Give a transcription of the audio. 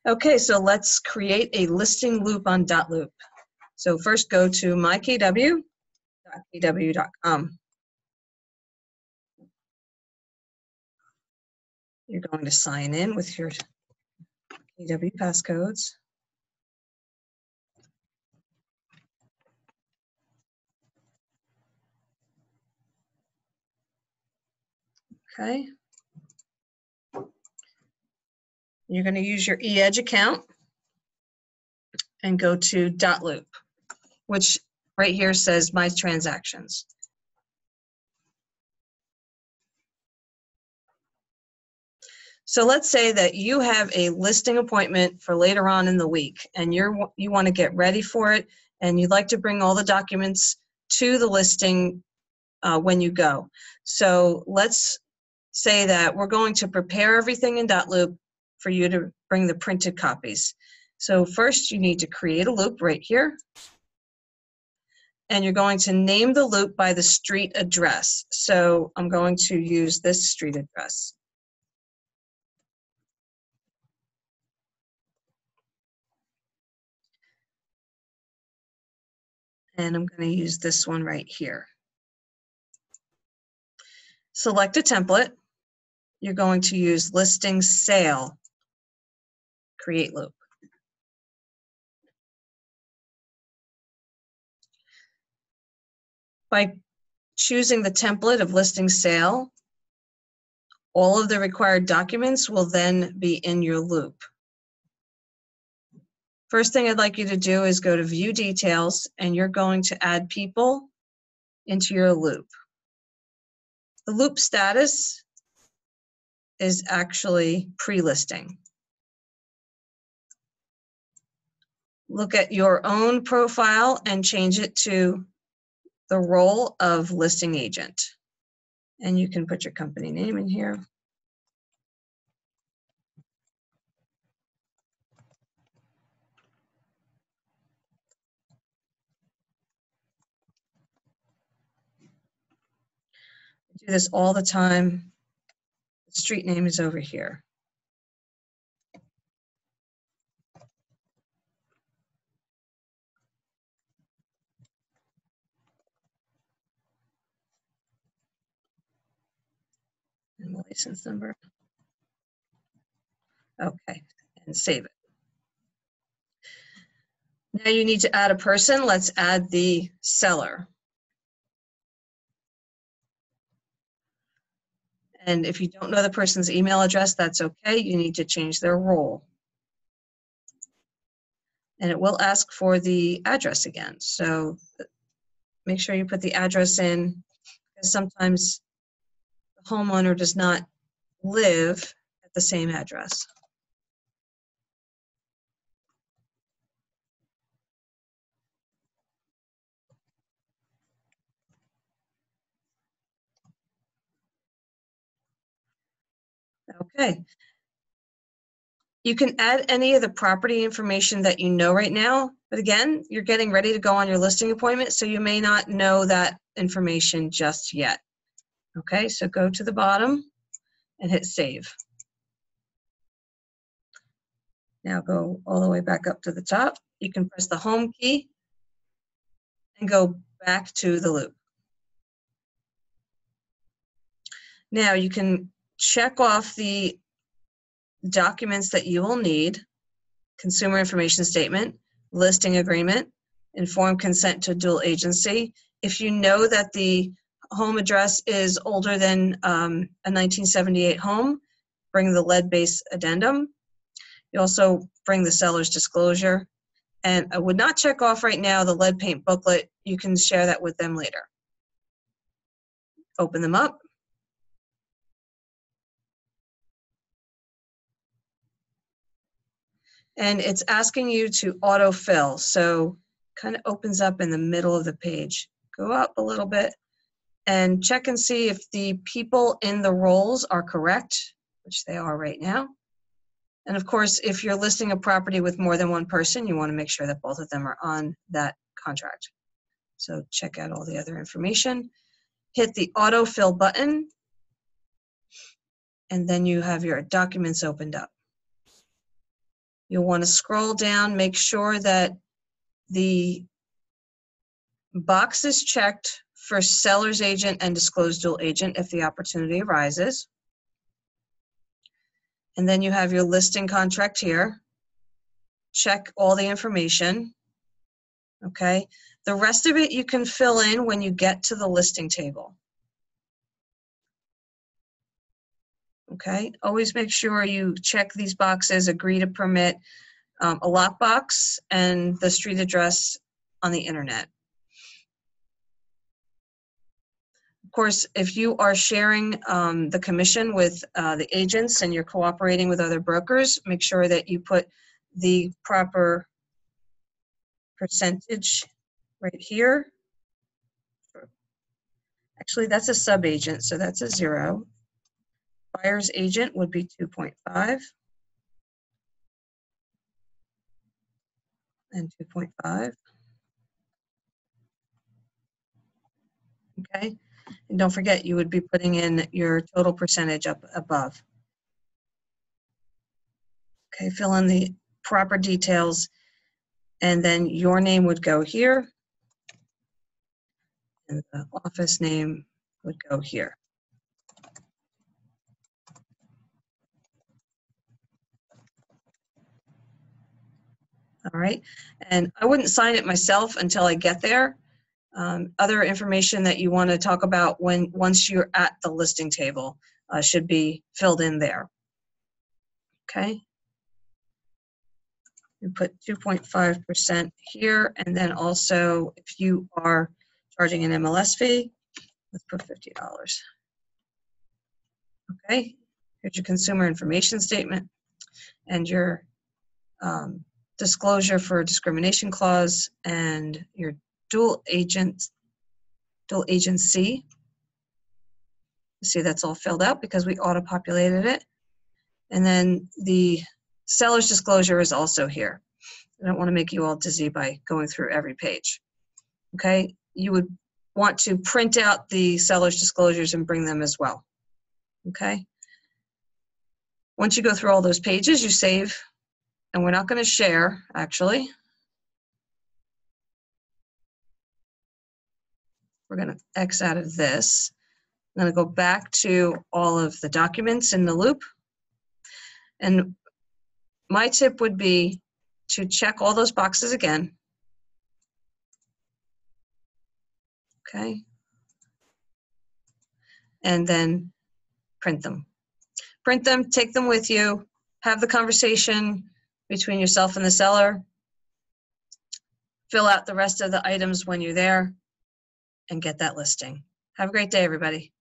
Okay, so let's create a listing loop on .loop. So first go to mykw.kw.com. You're going to sign in with your KW passcodes. Okay. You're going to use your eEdge account and go to .loop, which right here says My Transactions. So let's say that you have a listing appointment for later on in the week, and you want to get ready for it, and you'd like to bring all the documents to the listing when you go. So let's say that we're going to prepare everything in .loop for you to bring the printed copies. So first you need to create a loop right here, and you're going to name the loop by the street address. So I'm going to use this street address. And I'm going to use this one right here. Select a template. You're going to use listing sale, create loop. By choosing the template of listing sale, all of the required documents will then be in your loop. First thing I'd like you to do is go to view details, and you're going to add people into your loop. The loop status is actually pre-listing. Look at your own profile and change it to the role of listing agent. And you can put your company name in here. I do this all the time. The street name is over here. And the license number. Okay, and save it. Now you need to add a person. Let's add the seller. And if you don't know the person's email address, that's okay. You need to change their role. And it will ask for the address again. So make sure you put the address in, because sometimes the homeowner does not live at the same address. Okay. You can add any of the property information that you know right now, but again, you're getting ready to go on your listing appointment, so you may not know that information just yet. Okay, so go to the bottom and hit save. Now go all the way back up to the top. You can press the home key and go back to the loop. Now you can check off the documents that you will need: consumer information statement, listing agreement, informed consent to dual agency. If you know that the home address is older than a 1978 home, bring the lead-based addendum. You also bring the seller's disclosure. And I would not check off right now the lead paint booklet. You can share that with them later. Open them up. And it's asking you to autofill. So kind of opens up in the middle of the page. Go up a little bit and check and see if the people in the roles are correct, which they are right now. And of course, if you're listing a property with more than one person, you want to make sure that both of them are on that contract. So check out all the other information. Hit the autofill button, and then you have your documents opened up. You'll want to scroll down, make sure that the box is checked for seller's agent and disclosed dual agent if the opportunity arises. And then you have your listing contract here. Check all the information. Okay. The rest of it you can fill in when you get to the listing table. Okay. Always make sure you check these boxes, agree to permit, a lockbox, and the street address on the internet. Of course, if you are sharing the commission with the agents and you're cooperating with other brokers, make sure that you put the proper percentage right here. Actually, that's a sub-agent, so that's a 0. Buyer's agent would be 2.5 and 2.5. Okay, and don't forget you would be putting in your total percentage up above. Okay, fill in the proper details, and then your name would go here, and the office name would go here. All right, and I wouldn't sign it myself until I get there. Other information that you want to talk about once you're at the listing table should be filled in there. Okay. You put 2.5% here, and then also if you are charging an MLS fee, let's put $50. Okay. Here's your consumer information statement and your disclosure for discrimination clause and your dual agency. See, that's all filled out because we auto-populated it. And then the seller's disclosure is also here. I don't want to make you all dizzy by going through every page. Okay, you would want to print out the seller's disclosures and bring them as well. Okay. Once you go through all those pages, you save, and we're not going to share, actually. We're going to X out of this. I'm going to go back to all of the documents in the loop. And my tip would be to check all those boxes again. Okay. And then print them. Print them, take them with you, have the conversation between yourself and the seller, fill out the rest of the items when you're there, and get that listing. Have a great day, everybody.